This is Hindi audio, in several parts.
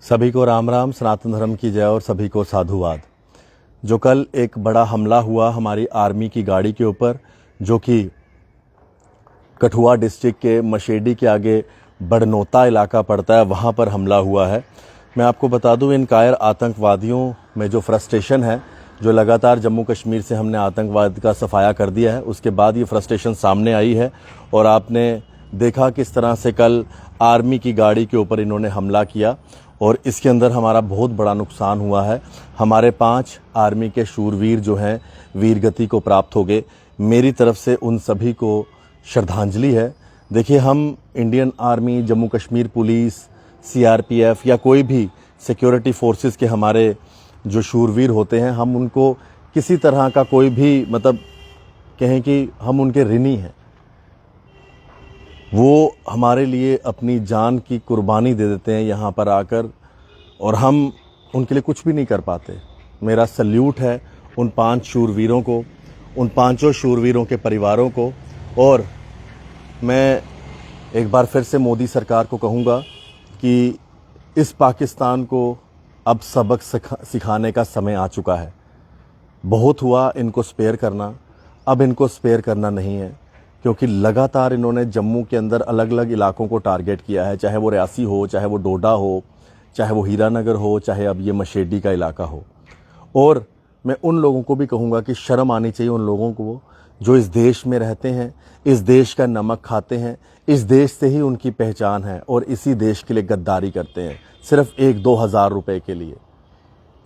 सभी को राम राम, सनातन धर्म की जय और सभी को साधुवाद। जो कल एक बड़ा हमला हुआ हमारी आर्मी की गाड़ी के ऊपर, जो कि कठुआ डिस्ट्रिक्ट के मशेडी के आगे बड़नोता इलाका पड़ता है, वहाँ पर हमला हुआ है। मैं आपको बता दूं, इन कायर आतंकवादियों में जो फ्रस्ट्रेशन है, जो लगातार जम्मू कश्मीर से हमने आतंकवाद का सफाया कर दिया है, उसके बाद ये फ्रस्ट्रेशन सामने आई है। और आपने देखा किस तरह से कल आर्मी की गाड़ी के ऊपर इन्होंने हमला किया और इसके अंदर हमारा बहुत बड़ा नुकसान हुआ है। हमारे 5 आर्मी के शूरवीर जो हैं वीरगति को प्राप्त हो गए। मेरी तरफ से उन सभी को श्रद्धांजलि है। देखिए, हम Indian army, Jammu Kashmir police, CRPF या कोई भी सिक्योरिटी फोर्सेस के हमारे जो शूरवीर होते हैं, हम उनको किसी तरह का कोई भी कहें कि हम उनके ऋणी हैं। वो हमारे लिए अपनी जान की कुर्बानी दे देते हैं यहाँ पर आकर, और हम उनके लिए कुछ भी नहीं कर पाते। मेरा सल्यूट है उन 5 शूरवीरों को, उन 5 शूरवीरों के परिवारों को। और मैं एक बार फिर से मोदी सरकार को कहूँगा कि इस पाकिस्तान को अब सबक सिखाने का समय आ चुका है। बहुत हुआ इनको स्पेयर करना, अब इनको स्पेयर करना नहीं है, क्योंकि लगातार इन्होंने जम्मू के अंदर अलग अलग इलाकों को टारगेट किया है, चाहे वो रियासी हो, चाहे वो डोडा हो, चाहे वो हीरानगर हो, चाहे अब ये मशेडी का इलाका हो। और मैं उन लोगों को भी कहूँगा कि शर्म आनी चाहिए उन लोगों को जो इस देश में रहते हैं, इस देश का नमक खाते हैं, इस देश से ही उनकी पहचान है और इसी देश के लिए गद्दारी करते हैं, सिर्फ 1-2 हज़ार रुपये के लिए।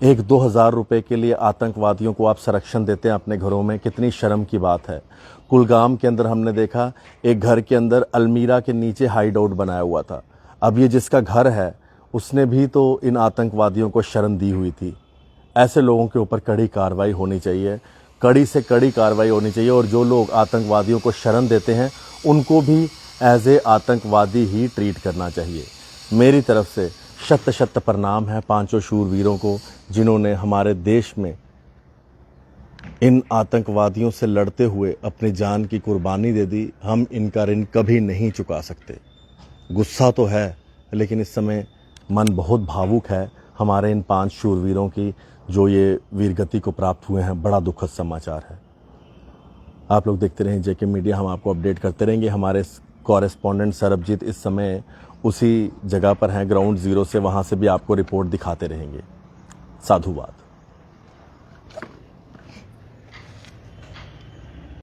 1-2 हज़ार रुपये के लिए आतंकवादियों को आप संरक्षण देते हैं अपने घरों में। कितनी शर्म की बात है। कुलगाम के अंदर हमने देखा, एक घर के अंदर अलमीरा के नीचे हाइड आउट बनाया हुआ था। अब ये जिसका घर है उसने भी तो इन आतंकवादियों को शरण दी हुई थी। ऐसे लोगों के ऊपर कड़ी कार्रवाई होनी चाहिए, कड़ी से कड़ी कार्रवाई होनी चाहिए। और जो लोग आतंकवादियों को शरण देते हैं उनको भी एज ए आतंकवादी ही ट्रीट करना चाहिए। मेरी तरफ से शत शत प्रणाम है 5 शूरवीरों को, जिन्होंने हमारे देश में इन आतंकवादियों से लड़ते हुए अपनी जान की कुर्बानी दे दी। हम इनका ऋण कभी नहीं चुका सकते। गुस्सा तो है, लेकिन इस समय मन बहुत भावुक है हमारे इन 5 शूरवीरों की, जो ये वीरगति को प्राप्त हुए हैं। बड़ा दुखद समाचार है। आप लोग देखते रहें जेके मीडिया, हम आपको अपडेट करते रहेंगे। हमारे कॉरेस्पॉन्डेंट सरबजीत इस समय उसी जगह पर हैं, ग्राउंड ज़ीरो से, वहाँ से भी आपको रिपोर्ट दिखाते रहेंगे। साधुवाद।